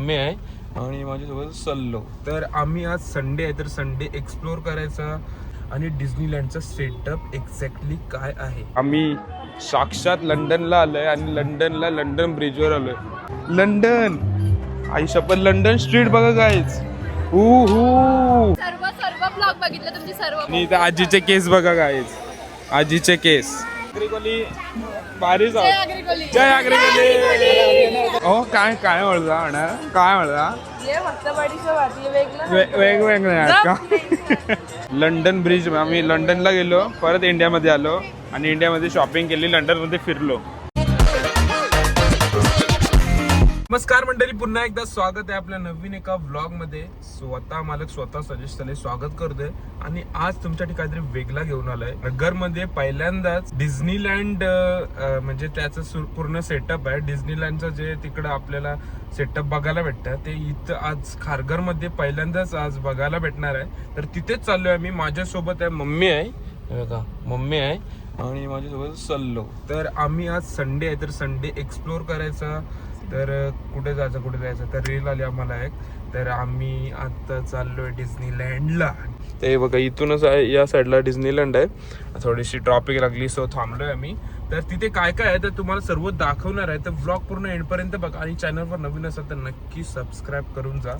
Mummy आहे आणि माझ्यासोबत सल्लो. तर आम्ही आज संडे आहे, तर संडे एक्सप्लोर करायचा आणि डिझनीलँडचा सेटअप एक्झॅक्टली काय आहे. आम्ही साक्षात लंडनला आलोय आणि लंडनला लंडन ब्रिजवर आलोय. लंडन आई शपथ, लंडन स्ट्रीट बघा गाईज. सर्व ब्लॉग बघितले तुमचे सर्व. आणि इथं आजीचे केस बघा गाईज, आजीचे केस. आग्रिकोली भारी जाऊ. जय आग्रिकोली. ओ काय काय म्हणता म्हणा, काय म्हणता वेगवेगळे आहेत का? लंडन ब्रिज, आम्ही लंडनला गेलो, परत इंडियामध्ये आलो आणि इंडियामध्ये शॉपिंग केली, लंडनमध्ये फिरलो. नमस्कार मंडळी, पुन्हा एकदा स्वागत आहे आपल्या नवीन एका व्लॉग मध्ये. स्वतः मालक स्वतः सजेस्ट झाले, स्वागत करतोय आणि आज तुमच्यासाठी काहीतरी वेगळा घेऊन आलाय. नगरमध्ये पहिल्यांदाच डिझनीलँड म्हणजे त्याचं पूर्ण सेटअप आहे. डिझनीलँडचं जे तिकडं आपल्याला सेटअप बघायला भेटतं ते इथं आज खारघर मध्ये पहिल्यांदाच आज बघायला भेटणार आहे. तर तिथेच चाललोय आम्ही. माझ्यासोबत आहे मम्मी आहे, बघा मम्मी आहे आणि माझ्यासोबत सल्लो. तर आम्ही आज संडे आहे, तर संडे एक्सप्लोर करायचा. तर कुठे जायचं तर रील आली आम्हाला एक. तर आम्ही आता चाललोय डिझनीलँडला. ते बघा इथूनच आहे, या साईडला डिझनीलँड आहे. थोडीशी ट्रॉफिक लागली सो थांबलोय आम्ही. तर तिथे काय काय आहे तर तुम्हाला सर्व दाखवणार आहे. तर व्लॉग पूर्ण एंडपर्यंत बघा आणि चॅनलवर नवीन असाल तर नक्की सबस्क्राईब करून जा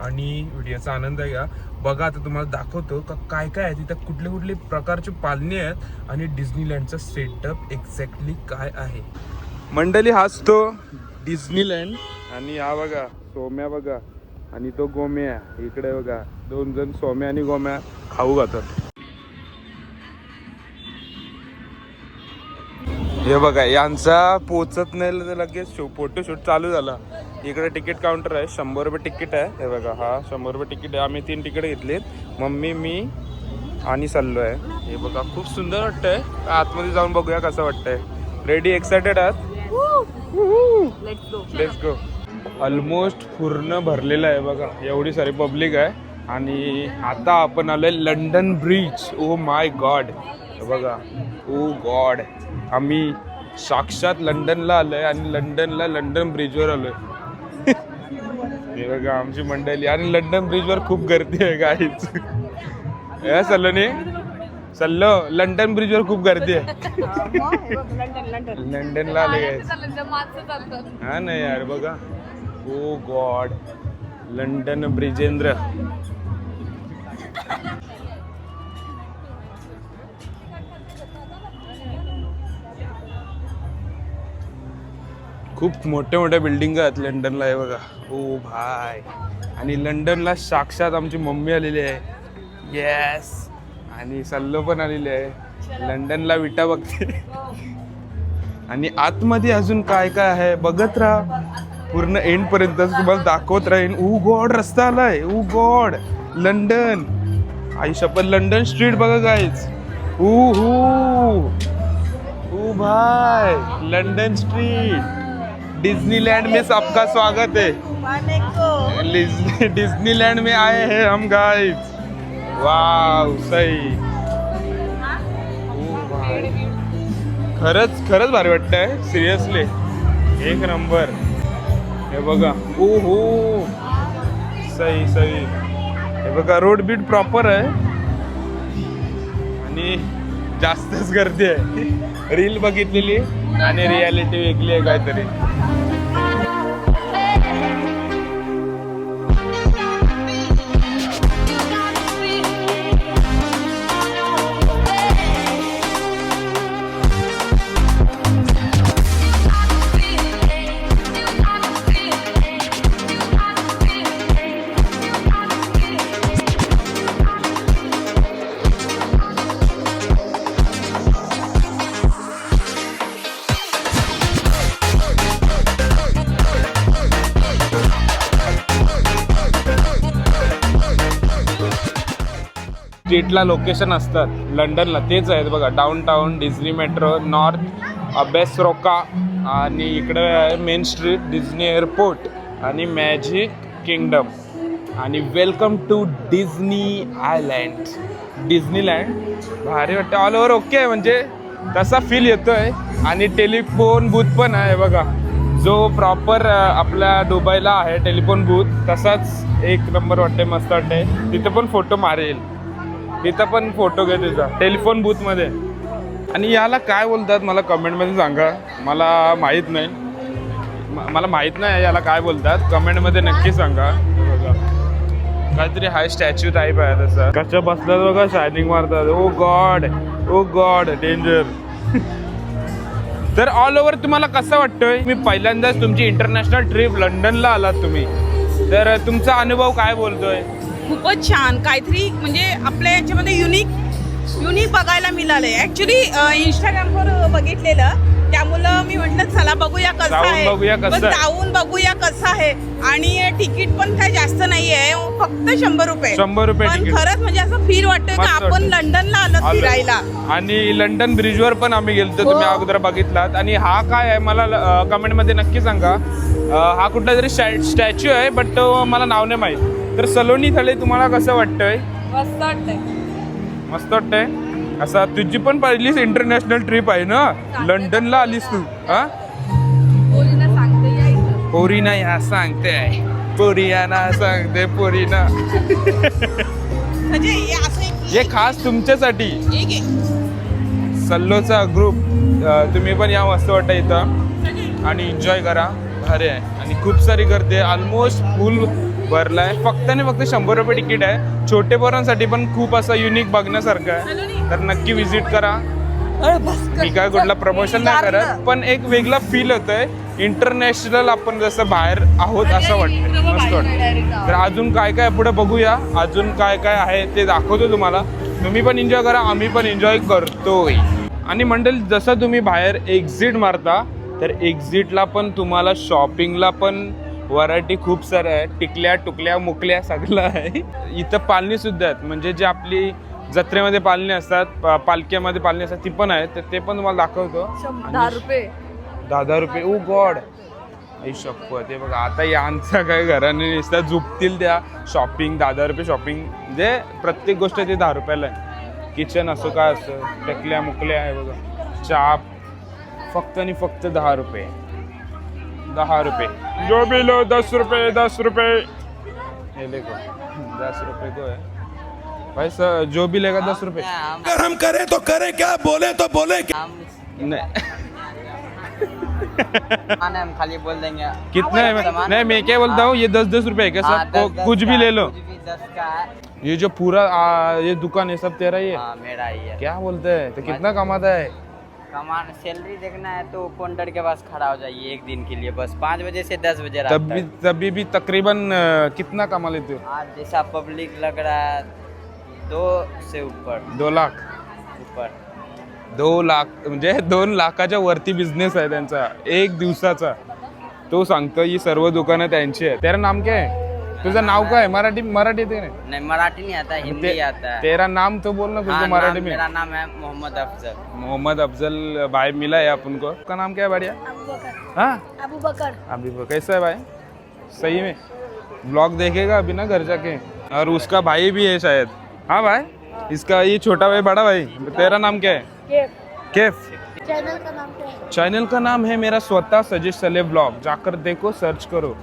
आणि व्हिडिओचा आनंद घ्या. बघा आता तुम्हाला दाखवतो का काय काय आहे तिथे, कुठले कुठले प्रकारचे पालणे आहेत आणि डिझनीलँडचा सेटअप एक्झॅक्टली काय आहे. मंडळी हाच तो डिझनीलँड आणि हा बघा सोम्या बघा आणि तो गोम्या इकडे बघा. दोन जण सोम्या आणि गोम्या खाऊ घालतात. हे बघा यांचा पोचत नाही तर लगेच फोटोशूट चालू झाला. इकडे तिकीट काउंटर आहे, 100 रुपये तिकीट आहे. हे बघा हा 100 रुपये तिकीट आहे. आम्ही 3 तिकीट घेतलीत, मम्मी मी आणि सल्लो आहे. हे बघा खूप सुंदर वाटतंय. आतमध्ये जाऊन बघूया कसं वाटतंय. रेडी, एक्सायटेड आहात? Let's go. ऑलमोस्ट पूर्ण भरलेलं आहे बघा, एवढी सारी पब्लिक आहे. आणि आता आपण आलोय London bridge. Oh my God, बघा ओ गॉड, आम्ही साक्षात लंडनला आलोय आणि लंडनला लंडन ब्रिजवर आलोय. हे बघा आमची मंडळी आणि लंडन ब्रिजवर खूप गर्दी आहे गाईज. हे सल्लो लंडन ब्रिजवर खूप गर्दी आहे. लंडनला आले हा नाही यार बघा. ओ गॉड, लंडन ब्रिजेंद्र. खूप मोठ्या मोठ्या बिल्डिंग आहेत लंडनला. आहे बघा ओ भाय. आणि लंडनला साक्षात आमची मम्मी आलेली आहे. येस. आणि सल्लो पण आलेली आहे. लंडनला विटा बघते. आणि आतमध्ये अजून काय काय आहे बघत राहा, पूर्ण एंड पर्यंत तुम्हाला दाखवत राहीन. ओ गॉड, रस्ता आलाय. ओ गॉड, लंडन आई शपथ, लंडन स्ट्रीट बघा गाईज. ओ भाई, लंडन स्ट्रीट. डिज्नीलैंड में सबका स्वागत है. डिज्नीलैंड में आए हैं हम गाइस. वाव सही. खरंच भारी वाटतंय, सिरियसली एक नंबर. हे बघा ओ हो सही. हे बघा रोड बीट प्रॉपर आहे आणि जास्तच गर्दी आहे. रील बघितलेली आणि रियालिटी वेगळी आहे काहीतरी. स्ट्रीटला लोकेशन असतात लंडनला, तेच आहेत बघा. डाऊनटाऊन, डिझनी मेट्रो, नॉर्थ अबेस रोका आणि इकडे मेन स्ट्रीट, डिझनी एअरपोर्ट आणि मॅजिक किंगडम आणि welcome to Disney island. Disneyland भारी वाटतं. ऑल ओव्हर ओके आहे, म्हणजे तसा फील येतोय. आणि टेलिफोन बूथ पण आहे बघा. जो प्रॉपर आपल्या दुबईला आहे टेलिफोन बूथ तसाच एक नंबर वाटते, मस्त वाटते. तिथं पण फोटो मारेल, तिथं पण फोटो घे तुझा टेलिफोन बूथमध्ये. आणि याला काय बोलतात मला कमेंटमध्ये सांगा, मला माहीत नाही, मला माहीत नाही याला काय बोलतात, कमेंटमध्ये नक्की सांगा. बघा काहीतरी हाय स्टॅच्यू टाईप आहे तसं, कसं बसतात बघा, शायनिंग मारतात. ओ गॉड डेंजर. तर ऑल ओव्हर तुम्हाला कसं वाटतंय? मी पहिल्यांदाच तुमची इंटरनॅशनल ट्रिप लंडनला आलात तुम्ही, तर तुमचा अनुभव काय बोलतोय? खूपच छान, काहीतरी म्हणजे आपल्या याच्यामध्ये युनिक बघायला मिळालंय. ऍक्च्युली इंस्टाग्रामवर बघितलेलं, त्यामुळं मी म्हटलं चला बघूया कसं आहे, जाऊन बघूया कसं आहे. आणि तिकीट पण काय जास्त नाहीये, फक्त 100 रुपये. 100 रुपये पण तिकीट. खरंच म्हणजे असं फील वाटतंय की आपण लंडनला आलो फिरायला. आणि लंडन ब्रिजवर पण आम्ही गेलतो, तुम्ही अगोदर बघितलात. आणि हा काय आहे मला कमेंट मध्ये नक्की सांगा. हा कुठला तरी स्टॅच्यू आहे, बट मला नाव नाही माहित. तर सलोनी थळे तुम्हाला कसं वाटतंय? मस्त वाटतंय. मस्त वाटतंय. असा तुझी पण पहिलीच इंटरनॅशनल ट्रिप आहे ना, लंडनला आलीस तू? हा पोरीना सांगते या इथं. पोरीना ह्या सांगते, पोरियाना सांगते पोरीना. म्हणजे हे असं हे खास तुमच्यासाठी एक सल्लोचा ग्रुप. तुम्ही पण या, मस्त वाटतं इथं आणि एन्जॉय करा, भारी आहे. आणि खूप सारी गर्दी आहे, ऑलमोस्ट फुल भरलाय. फक्त आणि फक्त 100 रुपये तिकीट आहे. छोटे पोरांसाठी पण खूप असं युनिक बघण्यासारखं आहे, तर नक्की विजिट करा. मी काय कुठला प्रमोशन नाही करत, पण एक वेगळा फील होतंय. इंटरनॅशनल आपण जसं बाहेर आहोत असं वाटतं, मस्त वाटतं. तर अजून काय काय पुढे बघूया, अजून काय काय आहे ते दाखवतो तुम्हाला. तुम्ही पण एन्जॉय करा, आम्ही पण एन्जॉय करतोय. आणि मंडळी जसं तुम्ही बाहेर एक्झिट मारता, तर एक्झिटला पण तुम्हाला शॉपिंगला पण व्हरायटी खूप साऱ्या आहे. टिकल्या टुकल्या मुकल्या सगळं आहे. इथं पालणी सुद्धा आहेत, म्हणजे जे आपली जत्रेमध्ये पालणी असतात, पालख्यामध्ये पालणी असतात, ती पण आहे. तर ते पण तुम्हाला दाखवतो. 10 रुपये. 10 रुपये. ओ गॉड, आई शप्पथ. ते बघा आता यांचा काय घराने नुसतं झुपतील त्या शॉपिंग. 10 रुपये शॉपिंग, म्हणजे प्रत्येक गोष्ट ते 10 रुपयाला आहे. किचन असो काय असो, टकल्या मुकल्या आहे बघा. चाप फक्त आणि फक्त 10 रुपये. 10 रुपये. जो भी लो 10 रुपये, 10 रुपये. ये देखो 10 रुपये को है भाई सर, जो भी लेगा 10 रुपये. अगर हम करें तो करें क्या, बोले तो बोले क्या? नहीं हम खाली बोल देंगे कितना है? नहीं मैं क्या बोलता हूँ, ये 10-10 रुपए है क्या सब? कुछ भी ले लो. 10 का है। ये जो पूरा ये दुकान है सब तेरा ही है? हाँ मेरा ही है। क्या बोलते हैं? तो कितना कमाता है? कमान सैलरी देखना है तो काउंटर के पास खड़ा हो जाइए एक दिन के लिए, बस 5 बजे से 10 बजे रात तक। तभी भी तकरीबन कितना कमा लेते हो? आज जैसा पब्लिक लग रहा है 2 से ऊपर 2 लाख. 2 लाख म्हणजे 2 लाखाच्या वरती बिझनेस आहे त्यांचा एक दिवसाचा. तो सांगतो ही सर्व दुकानं त्यांची आहे. तेरा नाम क्या है? तुझं नाव काय? मराठी येते नहीं मराठी नहीं आता, हिंदी आता है। तेरा नाम तो बोल ना कुछ तो मराठी में. मेरा नाम है मोहम्मद अफजल। मोहम्मद अफजल भाई मिला है अपन को. का नाम क्या है बढ़िया? हाँ अबू बकर. अभी कैसा है भाई? सही में ब्लॉग देखेगा अभी ना घर जाके. और उसका भाई भी है शायद. हाँ भाई, इसका ये छोटा भाई बड़ा भाई. तेरा नाम क्या है? कैफ. चैनल का नाम क्या है? चैनल का नाम है मेरा स्वतः सजेस्ट सले ब्लॉग. जाकर देखो, सर्च करो.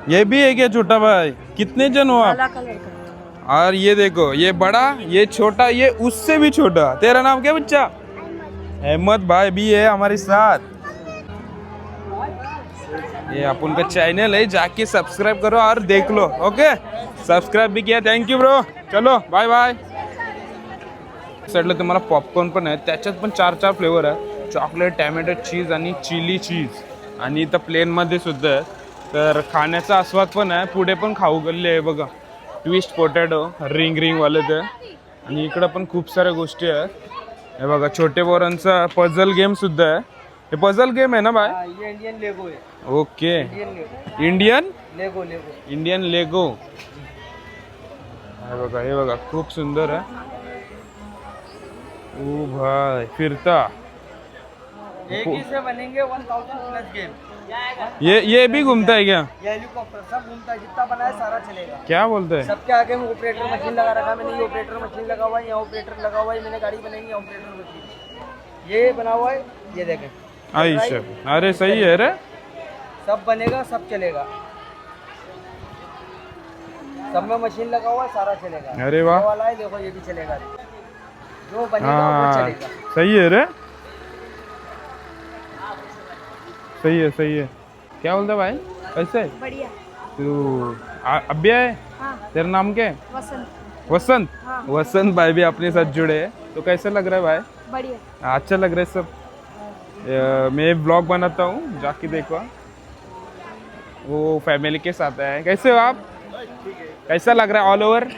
ये भी है क्या छोटा भाई? कितने जन हो आप? और ये देखो, ये बड़ा, ये छोटा, ये उससे भी छोटा. तेरा नाम क्या बच्चा? अहमद भाई भी है हमारे साथ. ये अपन का चैनल है, जाके सब्सक्राइब करो और देख लो. ओके, सब्सक्राइब भी किया, थँक यू ब्रो. चलो बाय बाय. साईडला तुम्हाला पॉपकॉर्न पण आहे, त्याच्यात पण 4 फ्लेवर आहे. चॉकलेट, टॅमॅटो चीज आणि चिली चीज. आणि इथं प्लेनमध्ये सुद्धा आहे. तर खाण्याचा आस्वाद पण आहे. पुढे पण खाऊ गल्ली आहे बघा, ट्विस्ट पोटॅटो रिंग वाले ते. आणि इकडं पण खूप साऱ्या गोष्टी आहेत. हे बघा छोटे पोरांचा पझल गेम सुद्धा आहे. हे पझल गेम आहे ना बाय? ये इंडियन लेगो है। ओके, इंडियन लेगो. हे बघा खूप सुंदर आहे. ओ भाई फिरता. एक ही से बनेंगे 1000 प्लस गेम। ये भी घूमता है क्या? ये हेलीकॉप्टर सब घूमता है, जितना बना है सारा चलेगा। क्या बोलते हैं? सबके आगे में ऑपरेटर मशीन लगा रखा है मैंने, ये ऑपरेटर मशीन लगा हुआ है, यहाँ ऑपरेटर लगा हुआ है, मैंने गाड़ी बनाएंगे ऑपरेटर मशीन ये बना हुआ है, ये देखें आयुष्य, अरे सही है रे। सब बनेगा सब चलेगा, सब में मशीन लगा हुआ है, सारा चलेगा। अरे वाह। ये वाला है देखो, ये भी चलेगा, जो बनेगा वो हाँ चलेगा। सही है रे, सही है सही है। क्या बोलता भाई, कैसे? बढ़िया। तू अभी है? हाँ। तेरा नाम क्या है? वसंत। वसंत। हाँ। वसंत भाई भी अपने साथ जुड़े हैं, तो कैसा लग रहा है भाई? बढ़िया। अच्छा लग रहा है सब। मैं ब्लॉग बनाता हूँ, जाके देखो। वो फैमिली के साथ है। कैसे हो आप? कैसा लग रहा है? ऑल ओवर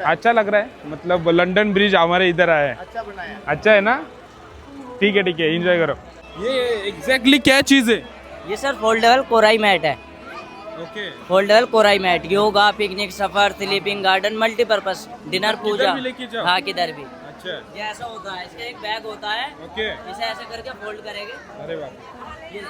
अच्छा लग रहा है, मतलब लंदन ब्रिज हमारे इधर आया है। अच्छा बनाया, अच्छा है ना? ठीक है एंजॉय करो। ये एग्जैक्टली क्या चीज़ है? ये सर फोल्डेबल कोराई मैट है। Okay. Foldable korai mat, yoga, picnic, सफर, sleeping garden, multipurpose, dinner, puja. भी लेके जाओ? हाँ किधर भी। अच्छा। ये ऐसा होता है, इसका एक बैग होता है, ओके। इसे ऐसे करके फोल्ड करेंगे। अरे बाप, ये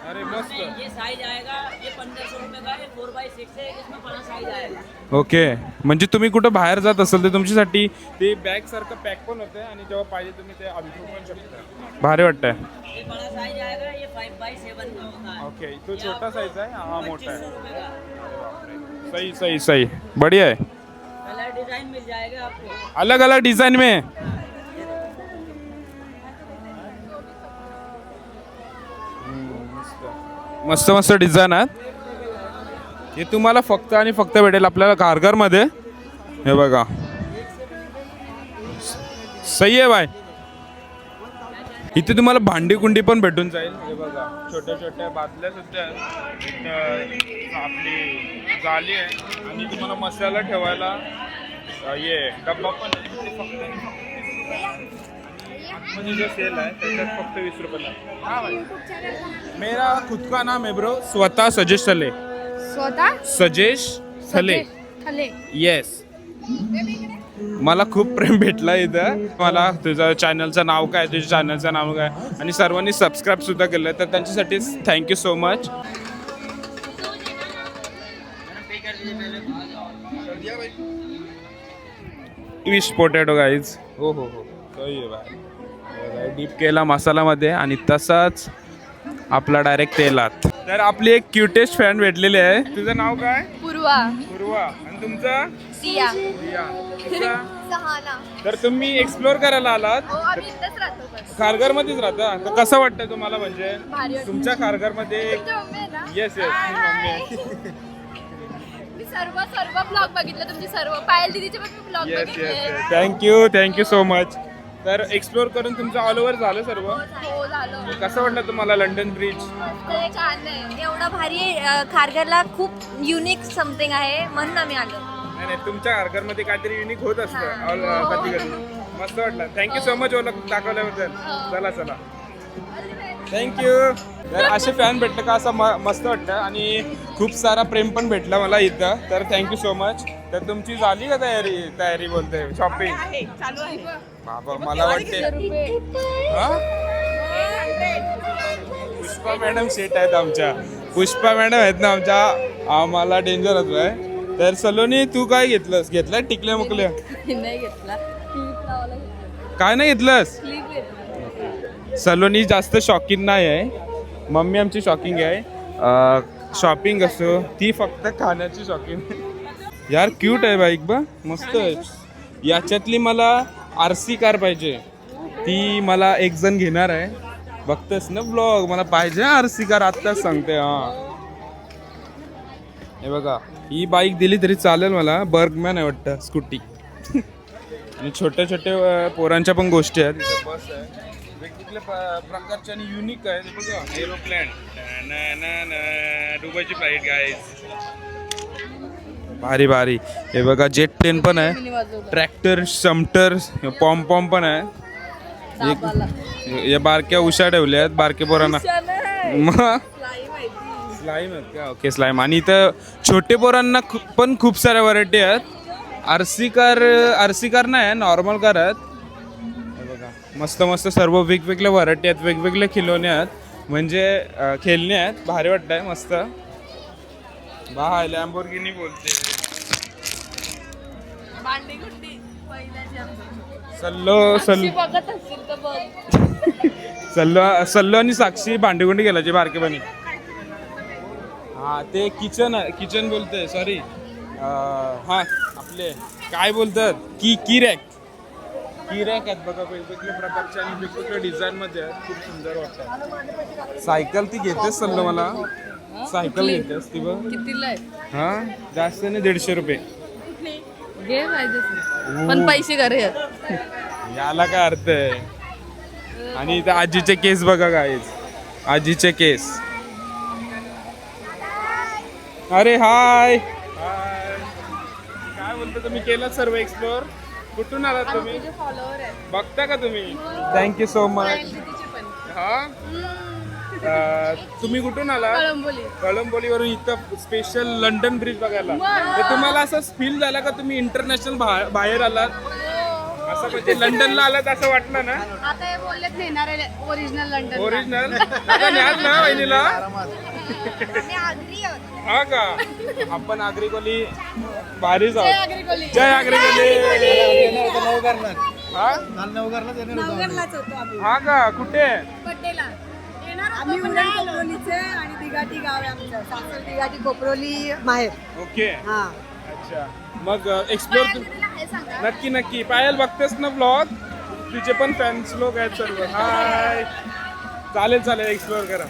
अरे मस्त। ये साइज आएगा, ये 1500 रुपये का है, 4x6 है, इसमें बड़ा साइज आएगा। ओके, म्हणजे तुम्ही कुठं बाहेर जात असाल तर तुमच्यासाठी ते बॅग सारखं पॅक पण होतं आणि जेव्हा पाहिजे तुम्ही ते अंथरू पण शकता. भारी वाटतंय. ये बड़ा साइज आएगा, ये 5x7 का होता है। ओके, तो छोटा साइज आहे, हा मोठा 2500 आहे. रुपये का। सही बढ़िया है. कलर डिजाइन मिल जाएगा आपको। अलग अलग डिजाइन में. मस्त मस्त डिझाईन आहेत. हे तुम्हाला फक्त आणि फक्त भेटेल आपल्याला कारगरमध्ये. हे बघा, सही आहे बाय. इथे तुम्हाला भांडी कुंडी पण भेटून जाईल. हे बघा, छोट्या छोट्या बादल्या सुद्धा आहेत. इथं आपली जाली आहे आणि तुम्हाला मसाला ठेवायला ये डब्बा पण आहे. ते फक्त आणि फक्त 30 रुपयाला. आणि आतमध्ये जो सेल आहे त्याच्यात फक्त 20 रुपयाला. हाँ भाई, मेरा खुद का नाम है ब्रो, स्वतः सजेश थले. स्वतः सजेश थले. थले. येस. मला खूप प्रेम भेटला इथं. मला तुझं चॅनलचं नाव काय, तुझ्या चॅनलचं नाव काय, आणि सर्वांनी सबस्क्राईब सुद्धा केलं, तर त्यांच्यासाठी thank you so much. Twist potato guys. हो हो हो, सही आहे बाय. डीप केला मसाल्यामध्ये आणि तसाच आपला डायरेक्ट तेलात. तर आपली एक क्यूटेस्ट फॅन भेटलेली आहे. तुझं नाव काय? पूर्वा. पूर्वा. आणि तुमचं? सिया. रिया. तुझं? सहाना. तर तुम्ही एक्सप्लोर करायला आलात, हो, आम्ही इथेच राहतो बस. खारघरमध्येच राहता. तर कसं वाटतं तुम्हाला, म्हणजे भारी वाटतं. तुमच्या खारघरमध्ये? तुमची मम्मी आहे ना? येस येस, Hi, मी मम्मी आहे. hi. मी सर्व ब्लॉग बघितले तुमचे, सर्व पायल दीदीचे पण मी ब्लॉग येस बघितले. Thank you so much. तर एक्सप्लोर करून तुमचं ऑल ओव्हर झालं सर्व. हो, झालं. कसं वाटलं तुम्हाला लंडन ब्रिज? खूप छान आहे. एवढा भारी खारघरला खूप युनिक समथिंग आहे म्हणून आम्ही आलो. नाही, तुमच्या खारघरमध्ये काहीतरी युनिक होत असतं कधी कधी. मस्त वाटलं. थँक्यू सो मच ओळख दाखवल्याबद्दल. चला थँक्यू. तर असे फॅन भेटलं का असं मस्त वाटतं, आणि खूप सारा प्रेम पण भेटला मला इथं. तर थँक्यू सो मच. तर तुमची झाली का तयारी बोलते शॉपिंग? आहे, चालू आहे. बाबा, मला वाटते हा? पुष्पा मॅडम सेट आहेत आमच्या. पुष्पा मॅडम आहेत ना आमच्या, आम्हाला डेंजर होतोय. तर सलोनी, तू काय घेतलंय टिकल्या मुकल्या? नाही घेतला. क्लिप लावायला घेतला. काय नाही घेतलंस? क्लिप घेतला. सलोनी जास्त शॉकिंग नाही आहे. मम्मी आमची शॉकिंग आहे. शॉपिंग असो, ती फक्त खाण्याची शॉकिंग. यार क्यूट आहे बाईक बा, मस्त आहे. याच्यातली मला RC कार पाहिजे. ती मला एक जण घेणार आहे. बघतेस ना ब्लॉग, मला पाहिजे RC कार, आत्ताच सांगते. हा, हे बघा, ही बाईक दिली तरी चालेल मला. बर्गमॅन आहे वाटतं स्कूटी. आणि छोट्या छोट्या पोरांच्या पण गोष्टी आहेत. इथं बस आहे वेगवेगळ्या प्रकारच्या आणि युनिक आहे. बघा, एरोप्लेन, दुबईची फ्लाईट गाईज, भारी. हे बघा, जेट प्लेन पण आहे, ट्रॅक्टर, समटर, पॉम पण आहे. या बारक्या उषा ठेवल्या आहेत बारके पोरांना. मग स्लाईम आहेत का? Okay, slime. आणि इथं छोटे पोरांना पण खूप साऱ्या व्हरायटी आहेत. RC कार नाही आहे, नॉर्मल कार आहेत. हे बघा, मस्त मस्त सर्व वेगवेगळ्या व्हरायटी आहेत, वेगवेगळे खिलोने आहेत, म्हणजे खेळणे आहेत. भारी वाटतंय मस्त. बा लॅम्बोर्गिनी बोलते. सल्लो बघत असतील तर बघ. सल्लो आणि साक्षी भांडीगुंडी गेला बारकेपणी. हा ते किचन बोलते, सॉरी. हा आपले काय बोलतात की रॅक आहेत बघा, वेगवेगळ्या प्रकारच्या आणि वेगवेगळ्या डिझाईन मध्ये आहेत. खूप सुंदर वाटतात. सायकल ती घेतेस सल्लो, मला सायकल घेतेस ती बघ. कितीला आहे? हा जास्त नाही, 150 रुपये. घे पाहिजे पण पैसे करे याला काय अर्थ आहे. आणि इथं आजीचे केस बघा गाईज, आजीचे केस. अरे हाय काय बोलतो तुम्ही? केलं सर्व एक्सप्लोर? कुठून आलात तुम्ही? फॉलोअर आहे. बघता का तुम्ही? Thank you so much. हा तुम्ही कुठून आला? कळंबोलीवरून इथं स्पेशल लंडन ब्रिज बघायला. तर तुम्हाला असं फील झालं का तुम्ही इंटरनॅशनल बाहेर आलात? असं म्हणजे लंडनला आलात असं वाटलं ना? आता हे बोललेत नेणार आहे ओरिजिनल लंडन. ओरिजिनल आता न्याल ना वहिनीला? हा का? आपण आग्रिकोली भारीच आहोत. जय आग्रिकोली. हा का? कुठे? आम्ही उरण कोपरोलीचे आणि दिघाटी गाव आहे आमचं. सासर दिघाटी कोपरोली माहेर. ओके. हा अच्छा, मग एक्सप्लोर नक्की नक्की. पायल बघतेस ना ब्लॉग? तुझे पण फॅन्स लोक आहेत सर्व. हाय चालेल चालेल, एक्सप्लोर करा.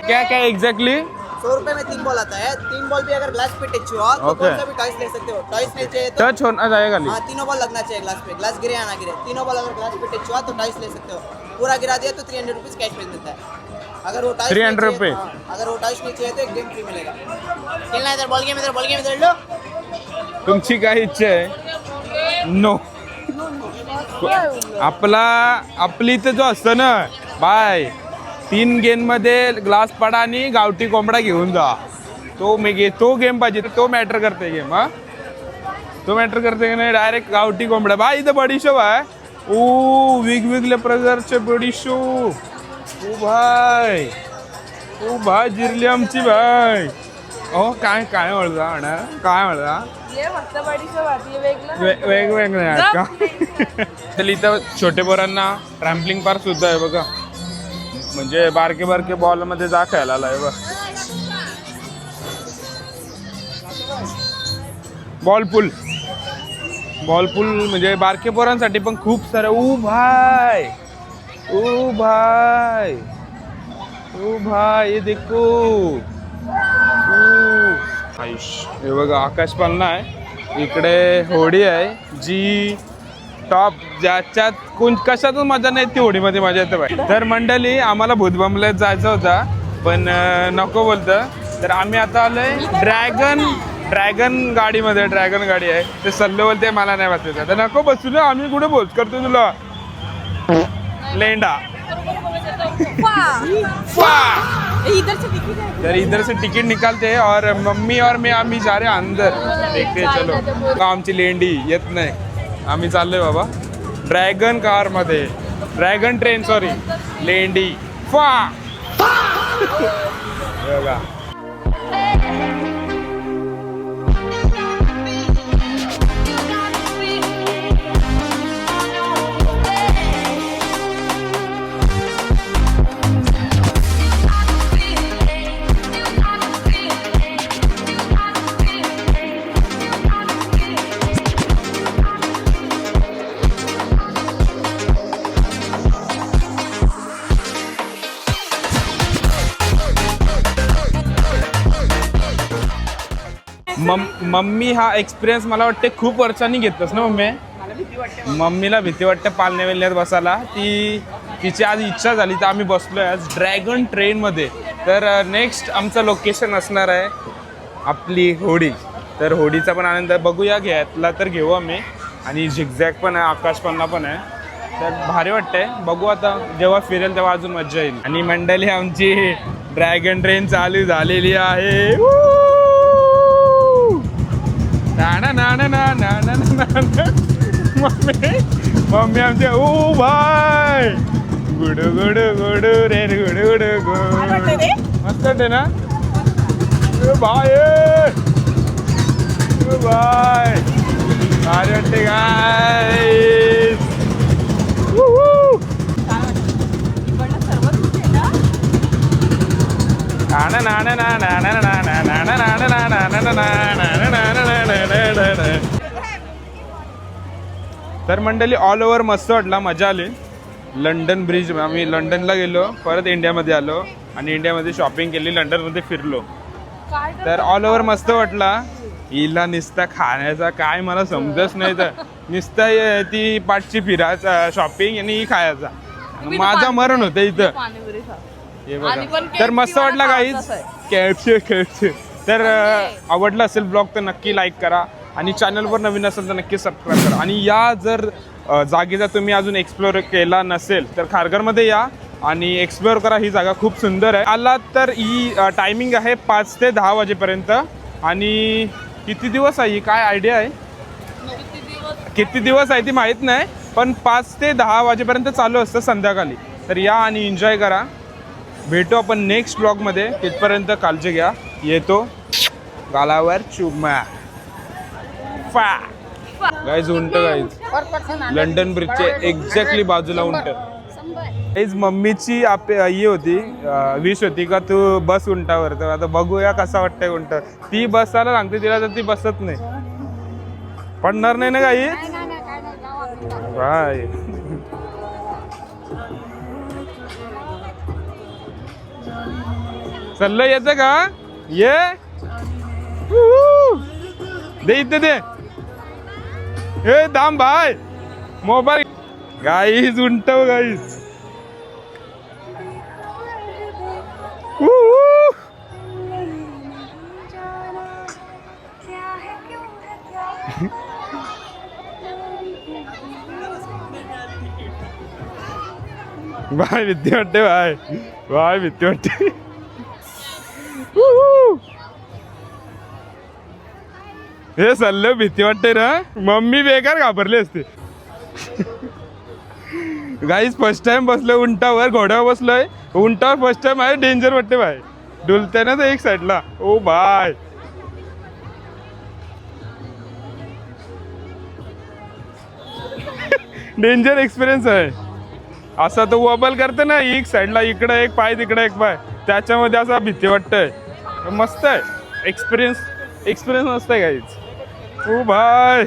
क्या क्या एग्जैक्टली? 100 रुपए में 3 बॉल आता है. 3 बॉल भी अगर ग्लास पे टच हुआ तो Okay. कौन सा भी टॉयस ले सकते हो. टॉयस नहीं चाहिए तो टच होना जाएगा हाँ, तीनों बॉल लगना चाहिए ग्लास पे. ग्लास गिरे या ना गिरे, तीनों बॉल अगर ग्लास पे टच हुआ तो टॉयस ले सकते हो. पूरा गिरा दिया तो 300 रुपीज कैश में मिलता है. अगर वो टॉयस 300 रुपए. अगर वो टॉयस नहीं चाहिए तो एक गेम फ्री मिलेगा. खेलना इधर बॉल गेम, इधर लो. तुमची काय इच्छा आहे? नो. आपली इथे जो असतं ना बाय, 3 गेम मध्ये ग्लास पडा आणि गावठी कोंबडा घेऊन जा. तो गेम पाहिजे, तो मॅटर करते गेम. हा तो मॅटर करते की नाही? डायरेक्ट गावठी कोंबडा. बाय इथं बडीशोप आहे. ओ वेगवेगळ्या प्रकारचे बडीशोप. ओ भाई जिरली आमची भाई. ओ काय काय म्हणता म्हणा, काय म्हणता? वेगवेगळे आहेत का? तर इथं छोटे पोरांना ट्रॅम्पलिंग पार्क सुद्धा आहे बघा. म्हणजे बारके बारके बॉल मध्ये जा खेळायला आहे बघ. बॉल पूल म्हणजे बारके पोरांसाठी पण खूप सारे. ओ भाई ये देखो. हे बघा आकाश पालना आहे. इकडे होडी आहे जी टॉप, ज्याच्यात कशातून मजा नाही ती होडीमध्ये मजा येते बाई. तर मंडळी आम्हाला भूतबंगल्यात जायचं होता पण नको बोलतं. तर आम्ही आता आलोय ड्रॅगन गाडीमध्ये. ड्रॅगन गाडी आहे. ते सल्लो बोलते मला नाही बसायचं. आता नको बसू ना, आम्ही कुठे बोच करतो तुला लेंडा. तर इधर से टिकट निकालते और मम्मी और मैं आम्ही जा रहे अंदर. देखते चलो. आमची लेंडी येत नाही, आम्ही चाललोय बाबा ड्रॅगन कार मध्ये. ड्रॅगन ट्रेन सॉरी, लेंडी फा. बघा मम्मी हा एक्सपिरियन्स मला वाटते खूप वर्षांनी घेतलंस ना मम्मी? मम्मीला भीती वाटते पालण्या वेल्ण्यात बसायला. तिची आज इच्छा झाली तर आम्ही बसलोय आज ड्रॅगन ट्रेनमध्ये. तर नेक्स्ट आमचं लोकेशन असणार आहे आपली होडी. तर होडीचा पण आनंद बघूया, घ्यायला तर घेऊ आम्ही. आणि झिगझॅग पण आहे, आकाशपन्ना पण आहे. तर भारी वाटतंय. बघू आता जेव्हा फिरेल तेव्हा अजून मजा येईल. आणि मंडळी आमची ड्रॅगन ट्रेन चालू झालेली आहे. ना ना ना ना ना ना ना ना. मम्मी आमच्या ओ भाय गुडू गुडू गुडू रे गुडू गुडू काय वाटतं गुड रे? मस्त वाटते ना बाय बाय भारी वाटते काय इकडनं सर्व दिसते ना. तर मंडळी ऑल ओव्हर मस्त वाटला मजा आली लंडन ब्रिज आम्ही लंडनला गेलो परत इंडियामध्ये आलो आणि इंडियामध्ये शॉपिंग केली लंडनमध्ये फिरलो तर ऑल ओव्हर मस्त वाटला हिला नुसता खाण्याचा काय मला समजत नाही तर नुसता ती पाठची फिरायचा शॉपिंग आणि ही खायचा माझा मरण होतं इथं पाणीपुरी खा. हे आणि बघा पण तर मस्त वाटला काहीच असं आहे. कॅप्चे तर आवडलं असेल ब्लॉग तर नक्की लाईक करा आणि चॅनलवर नवीन असेल तर नक्की सबस्क्राईब करा आणि या जर जागेचा तुम्ही अजून एक्सप्लोर केला नसेल तर खारघरमध्ये या आणि एक्सप्लोर करा ही जागा खूप सुंदर आहे आला तर ही टायमिंग आहे 5 ते 10 वाजेपर्यंत आणि किती दिवस आहे ही काय आयडिया आहे किती दिवस आहे ती माहीत नाही पण 5 ते 10 वाजेपर्यंत चालू असतं संध्याकाळी तर या आणि एन्जॉय करा भेटू आपण नेक्स्ट ब्लॉगमध्ये तिथपर्यंत काळजी घ्या येतो गालावर चुम्मा फा गाईज उंट गाईज लंडन ब्रिजचे एक्झॅक्टली बाजूला उंट गाईज मम्मीची ही होती विश होती का तू बस उंटावर तर आता बघूया कसा वाटतंय उंट ती बसायला सांगते तिला तर ती बसत नाही पडणार नाही ना काही बाय चाललं येतं का ये दे इथे दे हे दाम भाई मोबाईल गाईज उंट गाईज बाय भीती वाटते बाय बाय भीती वाटते हे सल्लं भीती वाटते ना मम्मी बेकार घाबरली असते गाईज फर्स्ट टाइम बसलोय उंटावर घोड्यावर बसलोय उंटावर फर्स्ट टाइम आहे डेंजर वाटते बाय डुलते ना ते एक साईडला ओ बाय डेंजर एक्सपिरियन्स आहे असा तो वबल करते ना एक साईडला इकडे एक पाय तिकडे एक पाय त्याच्यामध्ये असा भीती वाटतंय मस्त आहे एक्सपिरियन्स मस्त आहे काहीच ओ भाय